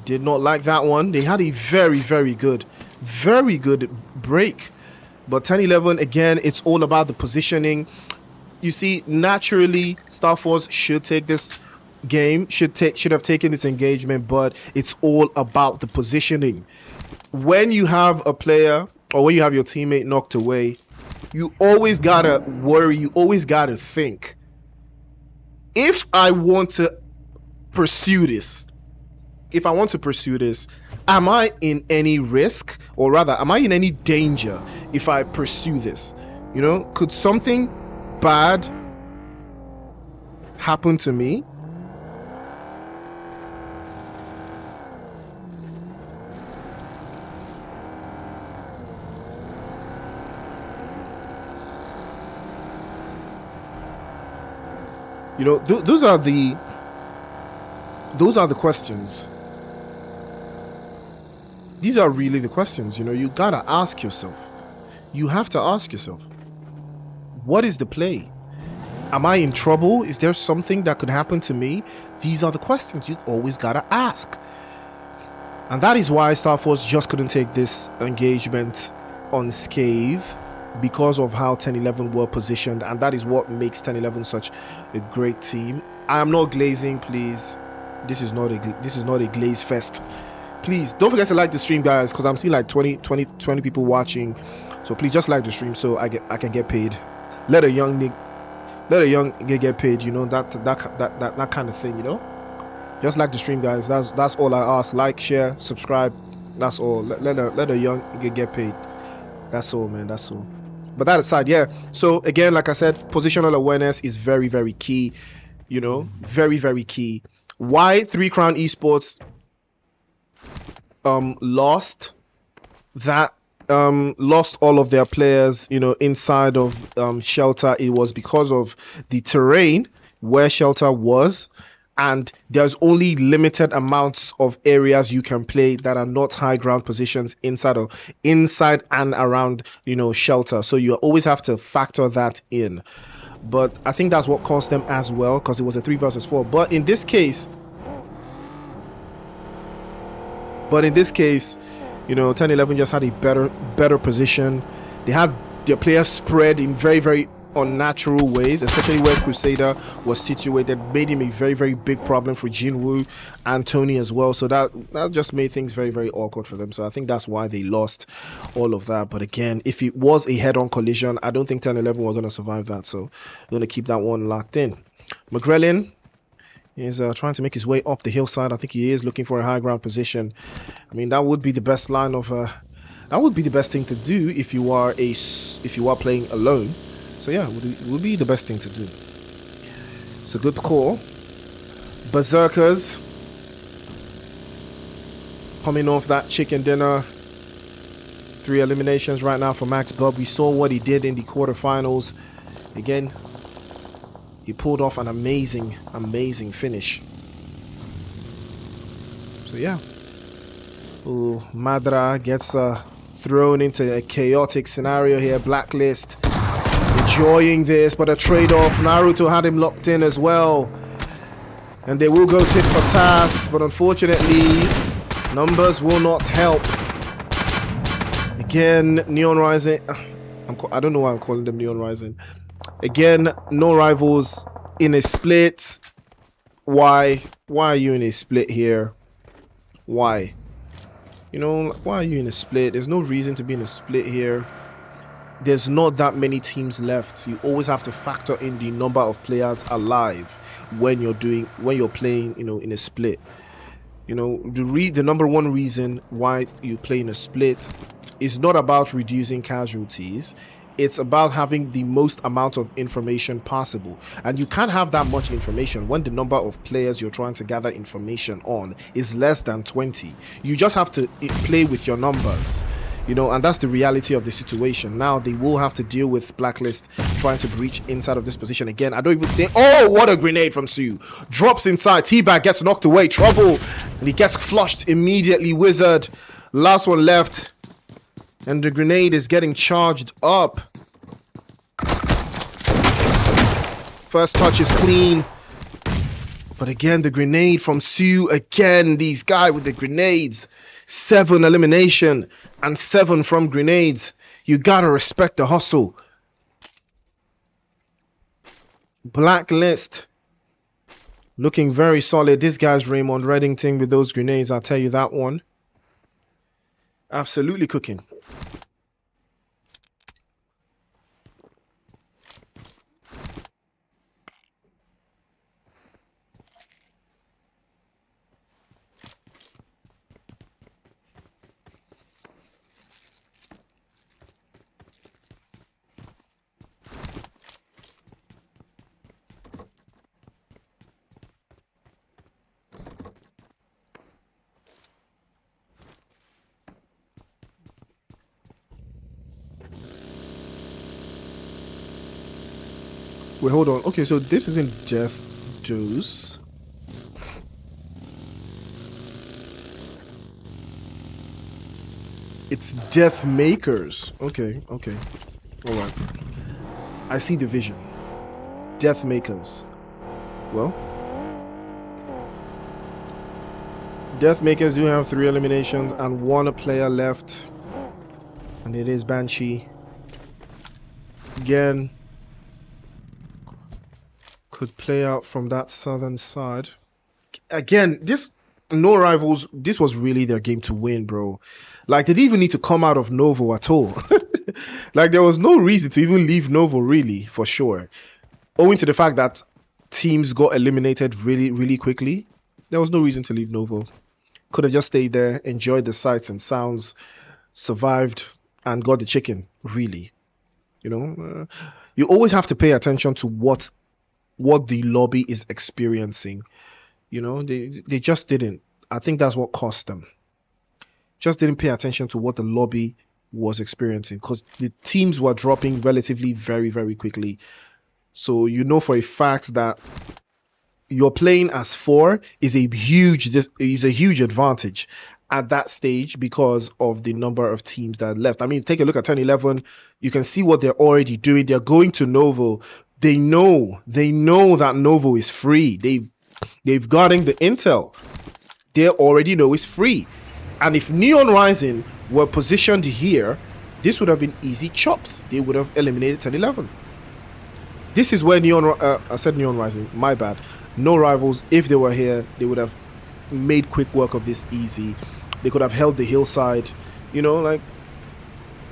Did not like that one. They had a very good break, but 10-11 again, it's all about the positioning. You see, naturally STARFORCE should take this game, should have taken this engagement, but it's all about the positioning. When you have a player, or when you have your teammate knocked away, you always gotta worry, you always gotta think, if I want to pursue this, if I want to pursue this, am I in any risk, or rather, am I in any danger if I pursue this? You know, could something bad happen to me? You know, those are the questions. These are really the questions, you know, you gotta ask yourself. You have to ask yourself, what is the play? Am I in trouble? Is there something that could happen to me? These are the questions you always gotta ask. And that is why STARFORCE just couldn't take this engagement unscathed, because of how 10-11 were positioned, and that is what makes 10-11 such a great team. I am not glazing, please. This is not a glaze fest. Please don't forget to like the stream, guys, because I'm seeing like 20 people watching. So please just like the stream so I can get paid. Let a young nigga get paid, you know, that kind of thing, you know. Just like the stream, guys. That's all I ask. Like, share, subscribe. That's all. Let a young nigga get paid. That's all, man. That's all. But that aside, yeah. So again, like I said, positional awareness is very, very key. You know, very, very key. Why 3 Crown Esports lost all of their players, you know, inside of shelter? It was because of the terrain where shelter was, and there's only limited amounts of areas you can play that are not high ground positions inside and around, you know, shelter. So you always have to factor that in. But I think that's what cost them as well, because it was a 3 versus 4. But in this case, you know, 10-11 just had a better position. They had their players spread in very, very unnatural ways, especially where Crusader was situated, made him a very, very big problem for Jinwoo and Tony as well. So that just made things very, very awkward for them. So I think that's why they lost all of that. But again, if it was a head-on collision, I don't think 10-11 were going to survive that. So I'm going to keep that one locked in. McGrellin is trying to make his way up the hillside. I think he is looking for a high ground position. I mean, that would be the best line of that would be the best thing to do if you are playing alone. So yeah, it would be the best thing to do. It's a good call. Berserkers coming off that chicken dinner. 3 eliminations right now for Max Bub. We saw what he did in the quarterfinals. Again, he pulled off an amazing finish. So yeah. Ooh, Madra gets thrown into a chaotic scenario here. Blacklist enjoying this, but a trade-off. Naruto had him locked in as well, and they will go tit for tat, but unfortunately numbers will not help. Again, Neon Rising, I don't know why I'm calling them Neon Rising. Again, no rivals in a split. Why are you in a split here? Why? You know, why are you in a split? There's no reason to be in a split here. There's not that many teams left. You always have to factor in the number of players alive when you're playing, you know, in a split. You know, the number one reason why you play in a split is not about reducing casualties. It's about having the most amount of information possible, and you can't have that much information when the number of players you're trying to gather information on is less than 20. You just have to play with your numbers, you know, and that's the reality of the situation. Now they will have to deal with Blacklist trying to breach inside of this position again. I don't even think, oh, what a grenade from Sue. Drops inside, T-Bag gets knocked away, trouble, and he gets flushed immediately. Wizard, last one left, and the grenade is getting charged up. First touch is clean, but again the grenade from Sue. Again, these guys with the grenades. 7 elimination and 7 from grenades. You gotta respect the hustle. Blacklist looking very solid. This guy's Raymond Reddington with those grenades, I'll tell you that one. Absolutely cooking. Wait, hold on. Okay, so this isn't Death Dose. It's Death Makers. Okay, okay. Alright. I see the vision. Death Makers. Well, Death Makers do have 3 eliminations and 1 player left. And it is Banshee. Again, could play out from that southern side. Again, this no rivals, this was really their game to win, bro. Like, they didn't even need to come out of Novo at all. Like, there was no reason to even leave Novo, really, for sure. Owing to the fact that teams got eliminated really quickly, there was no reason to leave Novo. Could have just stayed there, enjoyed the sights and sounds, survived, and got the chicken, really. You know, you always have to pay attention to what the lobby is experiencing. You know, they just didn't. I think that's what cost them. Just didn't pay attention to what the lobby was experiencing, because the teams were dropping relatively very quickly. So you know for a fact that you're playing as 4 is a huge advantage at that stage because of the number of teams that left. I mean, take a look at 10-11. You can see what they're already doing. They're going to Novo. They know that Novo is free. They've gotten the intel. They already know it's free. And if Neon Rising were positioned here, this would have been easy chops. They would have eliminated 10-11. This is where I said Neon Rising, my bad. No Rivals, if they were here, they would have made quick work of this easy. They could have held the hillside, you know, like,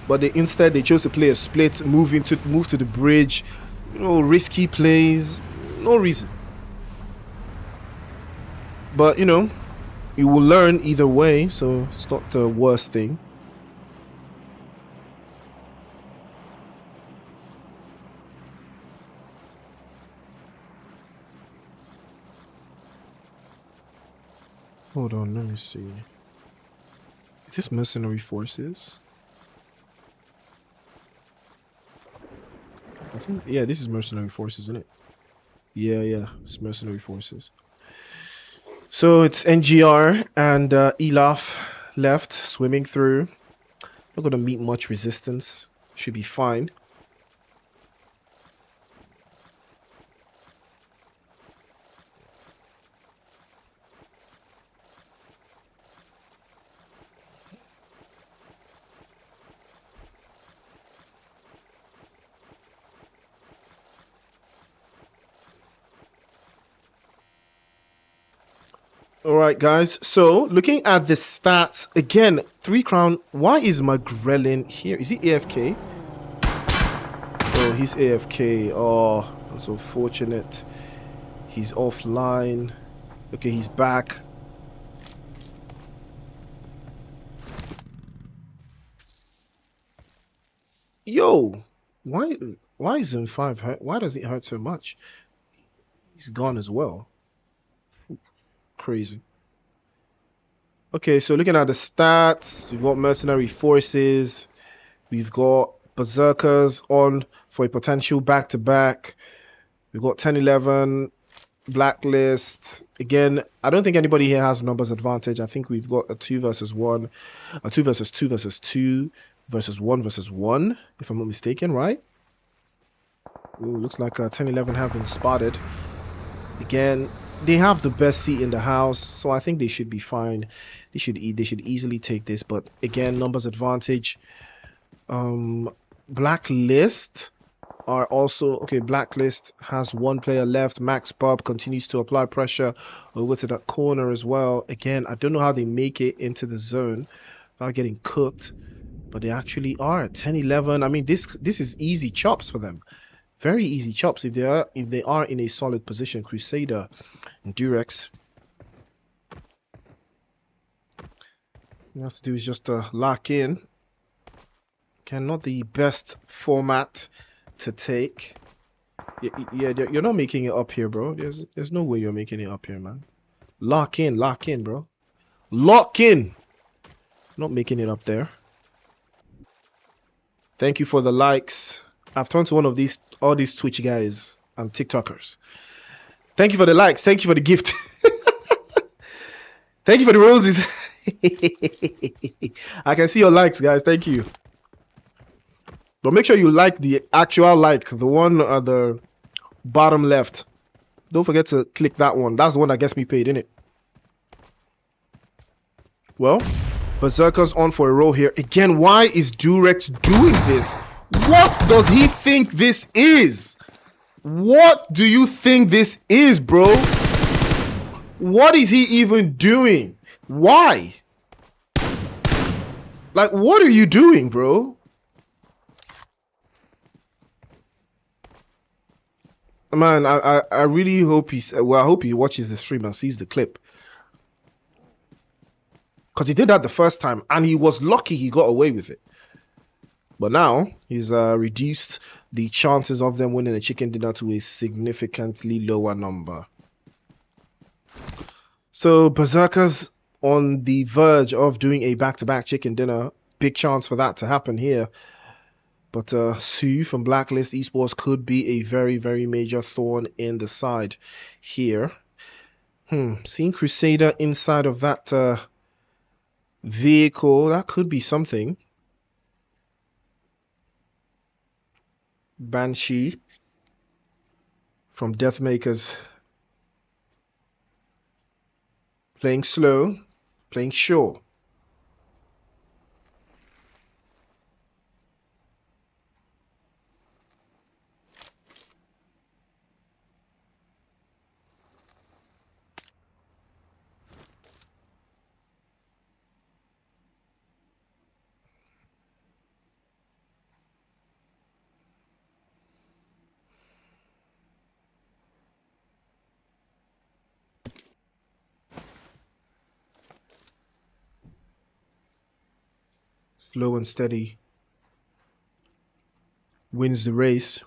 but instead they chose to play a split, move to the bridge, you know, risky plays, no reason. But you know, you will learn either way, so it's not the worst thing. Hold on, let me see. Is this Mercenary Forces? I think, yeah, this is Mercenary Forces, isn't it? Yeah, it's Mercenary Forces. So it's NGR and Elaf left, swimming through. Not gonna meet much resistance. Should be fine. Alright guys, so looking at the stats, again, 3 crown. Why is Magrelin here? Is he AFK? Oh, he's AFK. Oh, that's unfortunate. He's offline. Okay, he's back. Yo, why is M5 hurt? Why does it hurt so much? He's gone as well. Crazy. Okay, so looking at the stats, we've got Mercenary Forces, we've got Berserkers on for a potential back-to-back. We've got 10-11, Blacklist. Again, I don't think anybody here has numbers advantage. I think we've got a 2 versus 1, a 2 versus 2 versus 2 versus 1 versus 1, if I'm not mistaken, right? Ooh, looks like 10-11 have been spotted. Again, they have the best seat in the house, so I think they should be fine. They should easily take this, but again, numbers advantage. Blacklist are also okay. Blacklist has 1 player left. Max Bob continues to apply pressure over to that corner as well. Again, I don't know how they make it into the zone without getting cooked, but they actually are. 10-11. I mean, this is easy chops for them. Very easy chops if they are in a solid position. Crusader and Durex. All you have to do is just lock in. Okay, not the best format to take. Yeah, you're not making it up here, bro. There's no way you're making it up here, man. Lock in, bro. Lock in. Not making it up there. Thank you for the likes. I've turned to one of all these Twitch guys. and TikTokers. Thank you for the likes. Thank you for the gift. Thank you for the roses. I can see your likes, guys. Thank you. But make sure you like the actual like, the one at the bottom left. Don't forget to click that one. That's the one that gets me paid, innit? Well, Berserker's on for a roll here. Again, why is Durex doing this? What does he think this is? What do you think this is, bro? What is he even doing? Why? Like, what are you doing, bro? Man, I really hope he's... Well, I hope he watches the stream and sees the clip. Because he did that the first time, and he was lucky he got away with it. But now, he's reduced the chances of them winning a chicken dinner to a significantly lower number. So, Berserkers on the verge of doing a back-to-back chicken dinner. Big chance for that to happen here. But Sue from Blacklist Esports could be a very, very major thorn in the side here. Seeing Crusader inside of that vehicle, that could be something. Banshee from Deathmakers. Playing slow, playing sure. Slow and steady wins the race.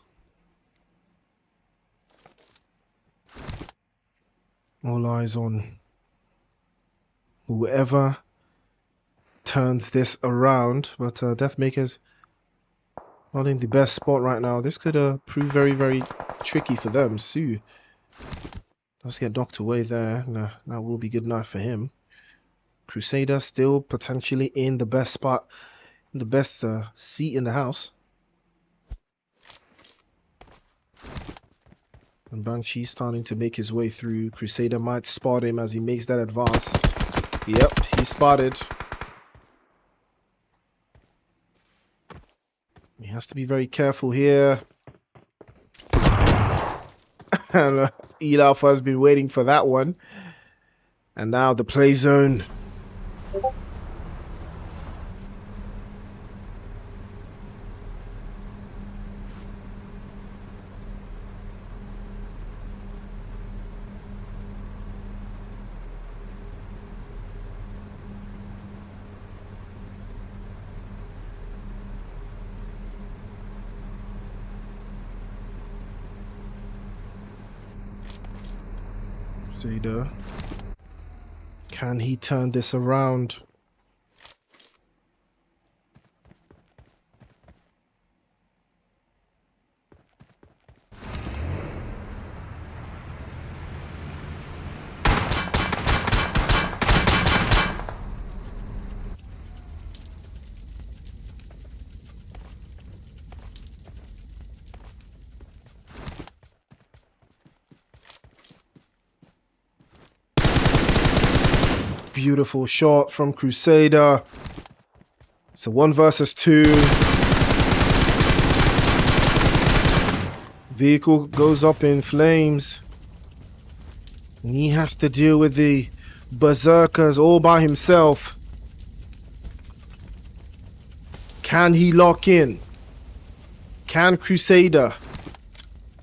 All eyes on whoever turns this around, but Deathmakers not in the best spot right now. This could prove very, very tricky for them. Sue does get knocked away there. Nah, that will be good enough for him. Crusader still potentially in the best spot, the best seat in the house. And Banshee starting to make his way through. Crusader might spot him as he makes that advance. Yep, he spotted. He has to be very careful here. And Elaf has been waiting for that one. And now the play zone. Crusader. Can he turn this around? Beautiful shot from Crusader. It's a 1 versus 2. Vehicle goes up in flames. And he has to deal with the Berserkers all by himself. Can he lock in? Can Crusader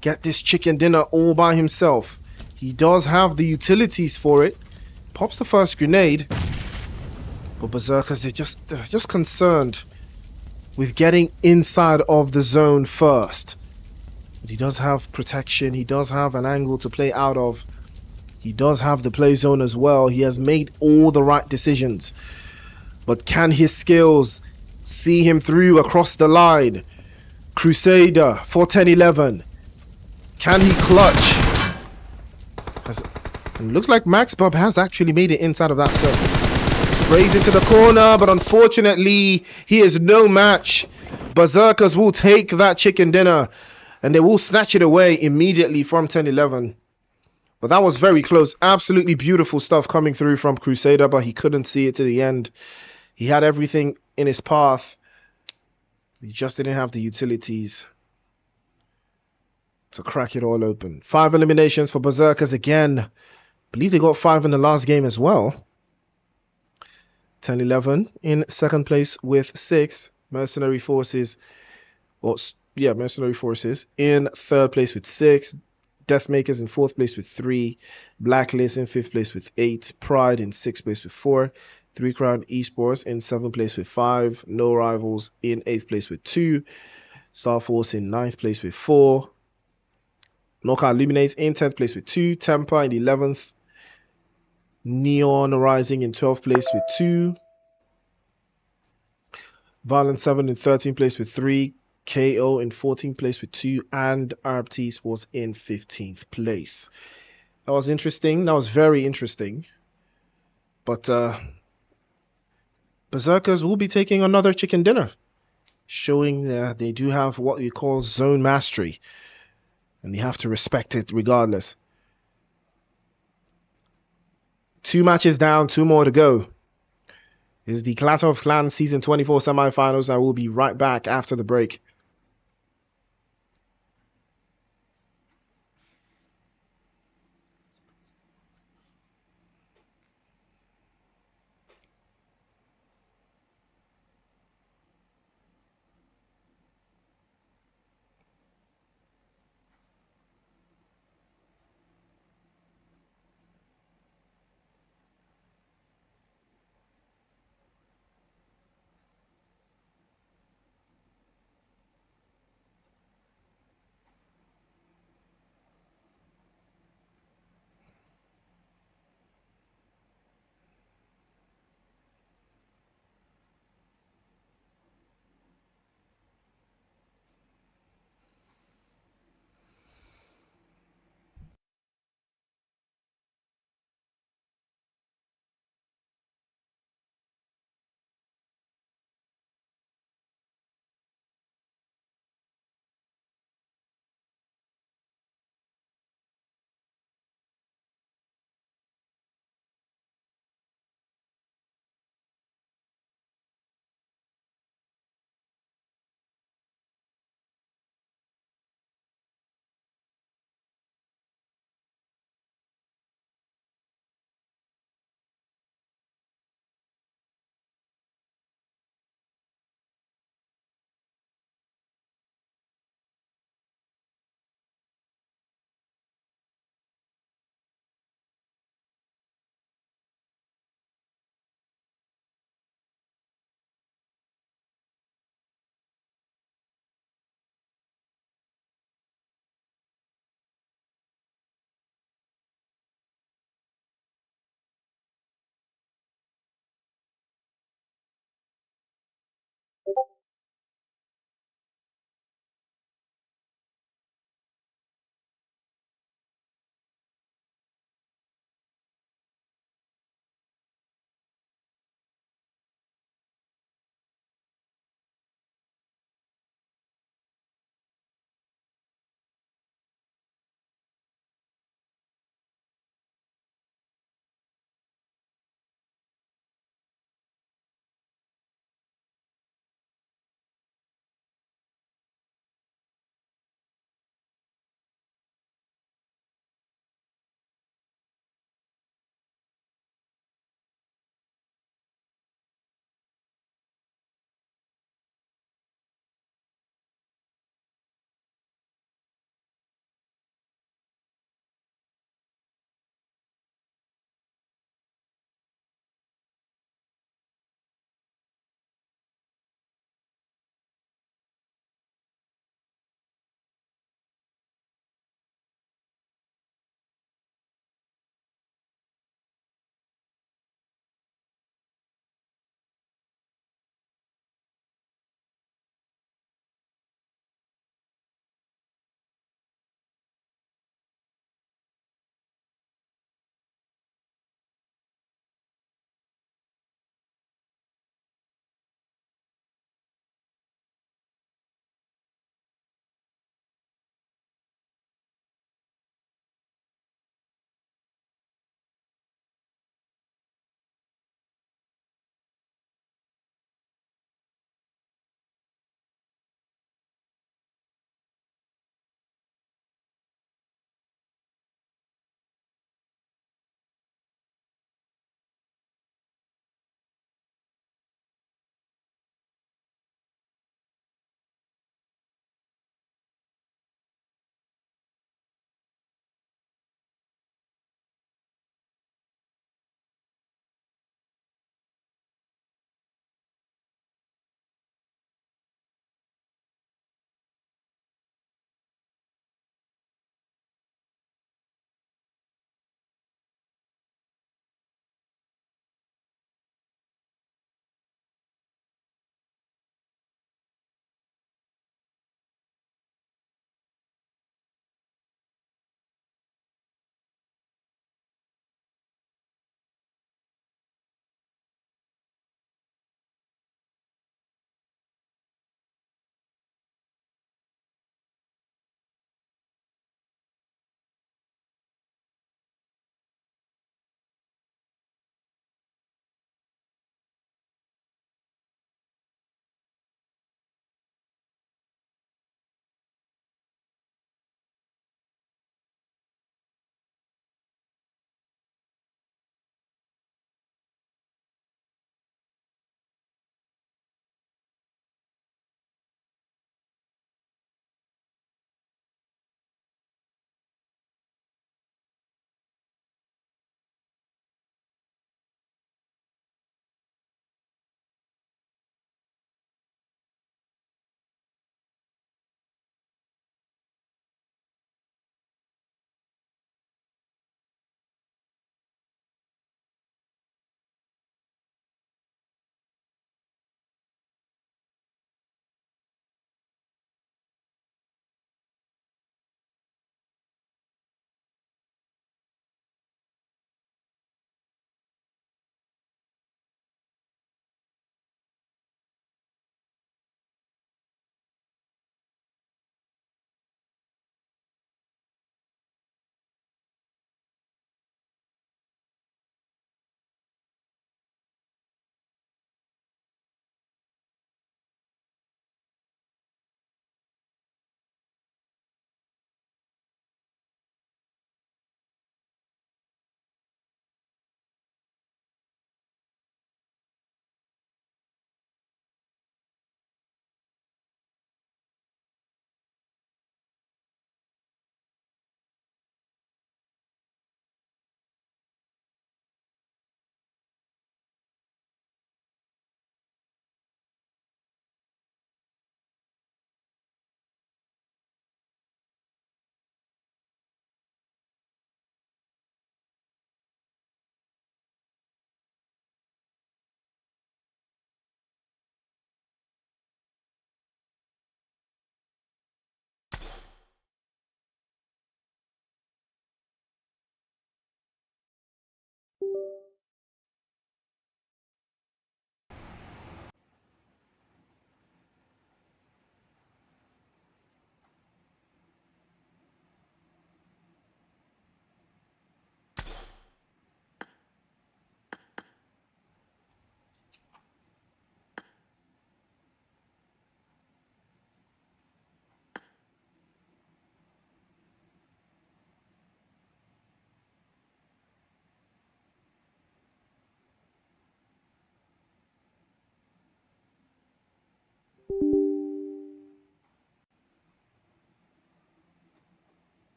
get this chicken dinner all by himself? He does have the utilities for it. Pops the first grenade, but Berserkers, they're just concerned with getting inside of the zone first. But he does have protection, he does have an angle to play out of, he does have the play zone as well. He has made all the right decisions, but can his skills see him through across the line? Crusader 4-10-11. Can he clutch? And looks like Max Bob has actually made it inside of that circle. Sprays into the corner, but unfortunately, he is no match. Berserkers will take that chicken dinner, and they will snatch it away immediately from 10-11. But that was very close. Absolutely beautiful stuff coming through from Crusader, but he couldn't see it to the end. He had everything in his path. He just didn't have the utilities to crack it all open. 5 eliminations for Berserkers again. I believe they got 5 in the last game as well. 10-11 in second place with 6. Mercenary Forces, Mercenary Forces in third place with 6. Deathmakers in fourth place with 3. Blacklist in fifth place with 8. Pride in sixth place with 4. 3 Crown Esports in seventh place with 5. No Rivals in 8th place with 2. STARFORCE in 9th place with 4. OUT Illuminates in 10th place with 2. Temper in 11th. Neon Rising in 12th place with 2. Violent 7 in 13th place with 3. KO in 14th place with 2. And ARABT Esports in 15th place. That was interesting. That was very interesting. But Berserkers will be taking another chicken dinner, showing that they do have what we call zone mastery. And you have to respect it regardless. 2 matches down, 2 more to go. This is the Clatter of Clans Season 24 semifinals. I will be right back after the break.